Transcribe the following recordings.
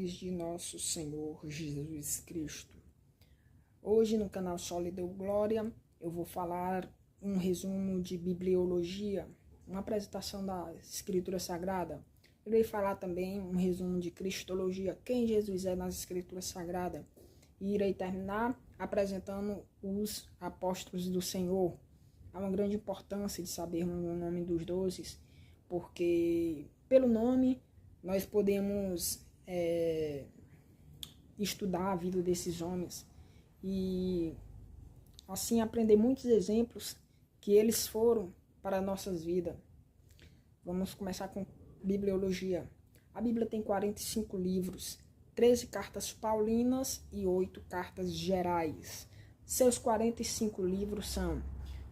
paz de nosso Senhor Jesus Cristo. Hoje no canal Sólido Glória eu vou falar um resumo de bibliologia, uma apresentação da Escritura Sagrada. Eu irei falar também um resumo de cristologia, quem Jesus é nas Escrituras Sagradas. E irei terminar apresentando os apóstolos do Senhor. Há uma grande importância de sabermos o nome dos 12, porque pelo nome nós podemos estudar a vida desses homens e assim aprender muitos exemplos que eles foram para nossas vidas. Vamos começar com bibliologia. A Bíblia tem 45 livros, 13 cartas paulinas e 8 cartas gerais. Seus 45 livros são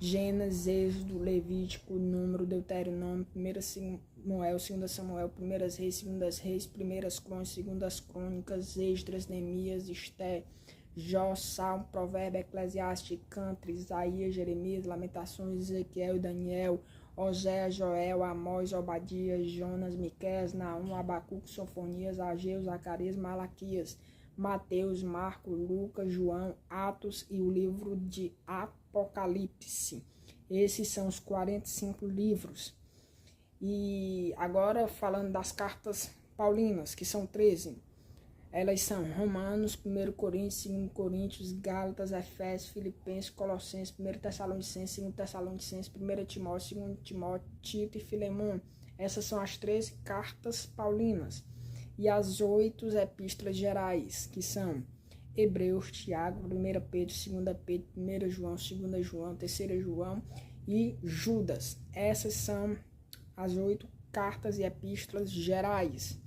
Gênesis, Êxodo, Levítico, Número, Deuteronômio, 1 Samuel, 2 Samuel, 1 Reis, 2 Reis, 1 Crônicas, 2 Crônicas, Esdras, Neemias, Esté, Jó, Salmo, Provérbio, Eclesiastes, Canto, Isaías, Jeremias, Lamentações, Ezequiel e Daniel, Oséias, Joel, Amós, Obadias, Jonas, Miqueias, Naum, Abacuque, Sofonias, Ageu, Zacarias, Malaquias, Mateus, Marcos, Lucas, João, Atos e o livro de Apocalipse. Esses são os 45 livros. E agora falando das cartas paulinas, que são 13. Elas são Romanos, 1 Coríntios, 2 Coríntios, Gálatas, Efésios, Filipenses, Colossenses, 1 Tessalonicenses, 2 Tessalonicenses, 1 Timóteo, 2 Timóteo, Tito e Filemão. Essas são as 13 cartas paulinas. E as 8 epístolas gerais, que são Hebreus, Tiago, 1 Pedro, 2 Pedro, 1 João, 2 João, 3 João e Judas. Essas são as 8 cartas e epístolas gerais.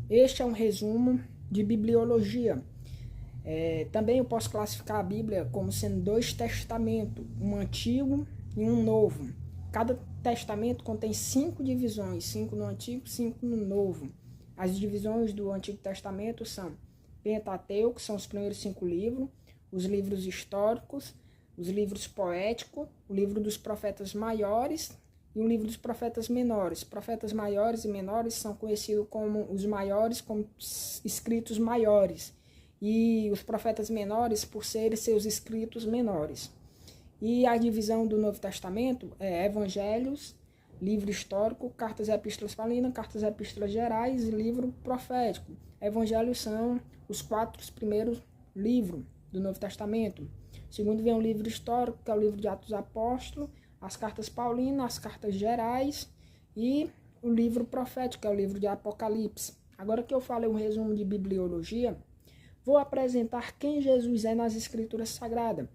Este é um resumo de bibliologia. Também eu posso classificar a Bíblia como sendo 2 testamentos, um antigo e um novo. Cada testamento contém 5 divisões, 5 no Antigo, 5 no Novo. As divisões do Antigo Testamento são Pentateuco, que são os primeiros 5 livros, os livros históricos, os livros poéticos, o livro dos profetas maiores e o livro dos profetas menores. Profetas maiores e menores são conhecidos como os maiores, como escritos maiores, e os profetas menores por serem seus escritos menores. E a divisão do Novo Testamento é Evangelhos, livro histórico, cartas e epístolas paulinas, cartas e epístolas gerais e livro profético. Evangelhos são os 4 primeiros livros do Novo Testamento. Segundo vem o livro histórico, que é o livro de Atos dos Apóstolos, as cartas paulinas, as cartas gerais e o livro profético, que é o livro de Apocalipse. Agora que eu falei um resumo de bibliologia, vou apresentar quem Jesus é nas Escrituras Sagradas.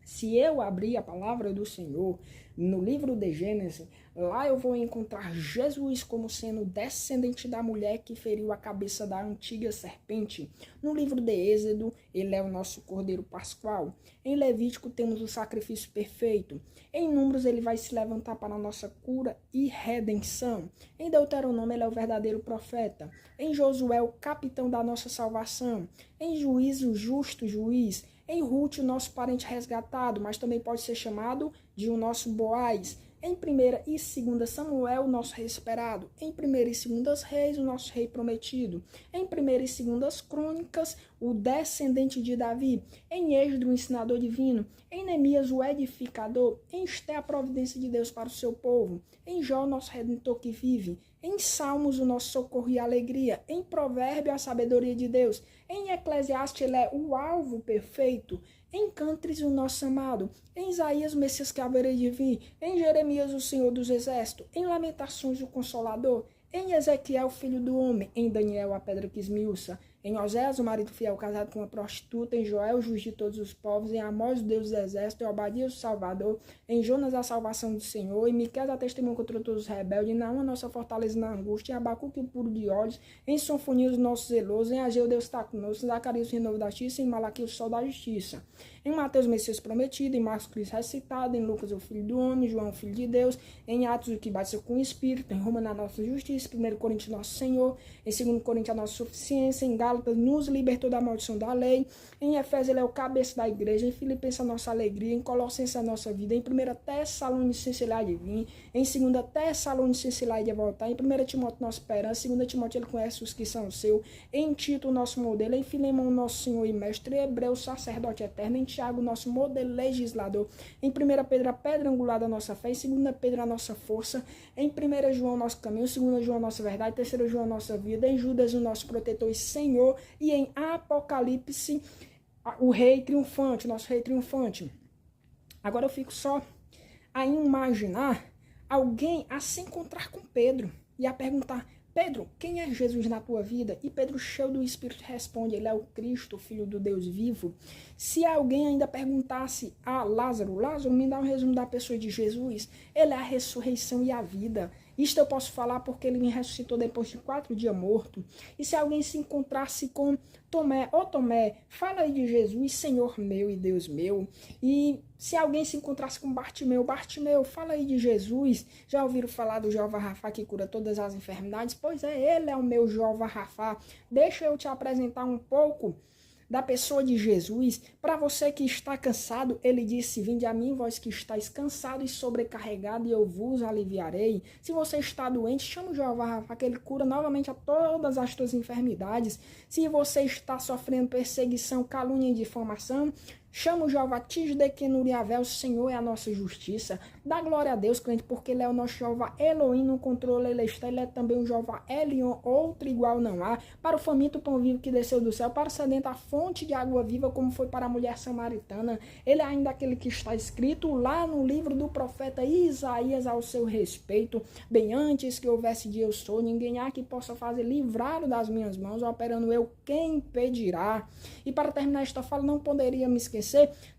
Se eu abrir a palavra do Senhor no livro de Gênesis, lá eu vou encontrar Jesus como sendo descendente da mulher que feriu a cabeça da antiga serpente. No livro de Êxodo, ele é o nosso Cordeiro Pascual. Em Levítico temos o sacrifício perfeito. Em Números ele vai se levantar para a nossa cura e redenção. Em Deuteronômio ele é o verdadeiro profeta. Em Josué o capitão da nossa salvação. Em Juízo o justo juiz. Em Ruth, o nosso parente resgatado, mas também pode ser chamado de o nosso Boaz. Em 1 e 2 Samuel, o nosso rei esperado. Em 1 e 2 Reis, o nosso rei prometido. Em 1 e 2 Crônicas, o descendente de Davi. Em Êxodo, o ensinador divino. Em Neemias, o edificador. Em Esté, a providência de Deus para o seu povo. Em Jó, o nosso redentor que vive. Em Salmos, o nosso socorro e alegria. Em Provérbio, a sabedoria de Deus. Em Eclesiastes, ele é o alvo perfeito. Em Cantres, o nosso amado. Em Isaías, o Messias que haverá de vir. Em Jeremias, o Senhor dos Exércitos. Em Lamentações, o Consolador. Em Ezequiel, o Filho do Homem. Em Daniel, a pedra que esmiuça. Em Oséias, o marido fiel casado com uma prostituta. Em Joel, o juiz de todos os povos. Em Amós, o Deus dos Exércitos. Em Obadias, o Salvador. Em Jonas, a salvação do Senhor. Em Miqueias, a testemunha contra todos os rebeldes. Em Naum, a nossa fortaleza na angústia. Em Abacuque, o puro de olhos. Em Sofonias, o nosso zeloso. Em Ageu, Deus está conosco. Em Zacarias, o renovo da justiça. Em Malaquias, o sol da justiça. Em Mateus, o Messias prometido. Em Marcos, Cristo ressuscitado. Em Lucas, o Filho do Homem. João, o Filho de Deus. Em Atos, o que bateu com o Espírito. Em Roma, na nossa justiça. 1 Coríntios, nosso Senhor. Em 2 Coríntios, a nossa suficiência. Em Gálatas nos libertou da maldição da lei. Em Efésios ele é o cabeça da igreja. Em Filipenses a nossa alegria. Em Colossenses a nossa vida. Em 1 Tessalonicenses ele há de vir. Em 2 Tessalonicenses ele há de voltar. Em 1 Timóteo nossa esperança. Em 2 Timóteo ele conhece os que são seus. Em Tito o nosso modelo. Em Filemão nosso Senhor e Mestre. Em Hebreu sacerdote eterno. Em Tiago nosso modelo legislador. Em 1 Pedro a pedra angular da nossa fé. Em 2 Pedro a nossa força. Em 1 João nosso caminho. Em 2 João nossa verdade. Em 3 João nossa vida. Em Judas o nosso protetor e Senhor. E em Apocalipse o rei triunfante, nosso rei triunfante. Agora eu fico só a imaginar alguém a se encontrar com Pedro e a perguntar: Pedro, quem é Jesus na tua vida? E Pedro, cheio do Espírito, responde: ele é o Cristo, filho do Deus vivo. Se alguém ainda perguntasse a Lázaro: Lázaro, me dá um resumo da pessoa de Jesus. Ele é a ressurreição e a vida. Isto eu posso falar porque ele me ressuscitou depois de 4 dias morto. E se alguém se encontrasse com Tomé: ô Tomé, fala aí de Jesus, Senhor meu e Deus meu. E se alguém se encontrasse com Bartimeu: Bartimeu, fala aí de Jesus. Já ouviram falar do Jeová Rafá que cura todas as enfermidades? Pois é, ele é o meu Jeová Rafá. Deixa eu te apresentar um pouco da pessoa de Jesus. Para você que está cansado, ele disse: vinde a mim, vós que estáis cansado e sobrecarregado, e eu vos aliviarei. Se você está doente, chama o Jeová Rafa, que ele cura novamente a todas as tuas enfermidades. Se você está sofrendo perseguição, calúnia e difamação, chama o Jeová Tisdequenuriavel, o Senhor é a nossa justiça. Dá glória a Deus, crente, porque ele é o nosso Jeová Elohim, no controle ele está. Ele é também o Jeová Elion, outro igual não há. Para o faminto, o pão vivo que desceu do céu. Para o sedento, a fonte de água viva, como foi para a mulher samaritana. Ele é ainda aquele que está escrito lá no livro do profeta Isaías ao seu respeito: bem antes que houvesse dia eu sou, ninguém há que possa fazer livrado das minhas mãos, operando eu, quem impedirá? E para terminar esta fala, não poderia me esquecer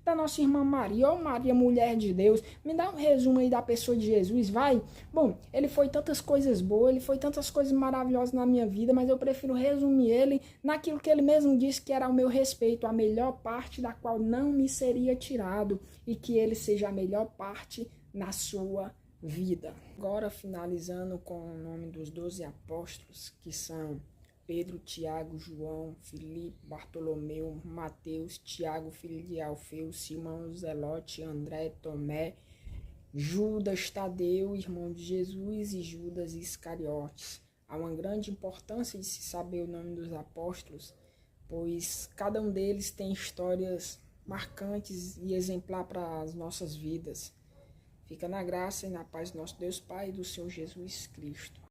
da nossa irmã Maria. Ó Maria, mulher de Deus, me dá um resumo aí da pessoa de Jesus, vai? Bom, ele foi tantas coisas boas, ele foi tantas coisas maravilhosas na minha vida, mas eu prefiro resumir ele naquilo que ele mesmo disse que era ao meu respeito, a melhor parte da qual não me seria tirado, e que ele seja a melhor parte na sua vida. Agora, finalizando com o nome dos 12 apóstolos, que são Pedro, Tiago, João, Filipe, Bartolomeu, Mateus, Tiago, filho de Alfeu, Simão, Zelote, André, Tomé, Judas, Tadeu, irmão de Jesus, e Judas Iscariotes. Há uma grande importância de se saber o nome dos apóstolos, pois cada um deles tem histórias marcantes e exemplar para as nossas vidas. Fica na graça e na paz do nosso Deus Pai e do Senhor Jesus Cristo.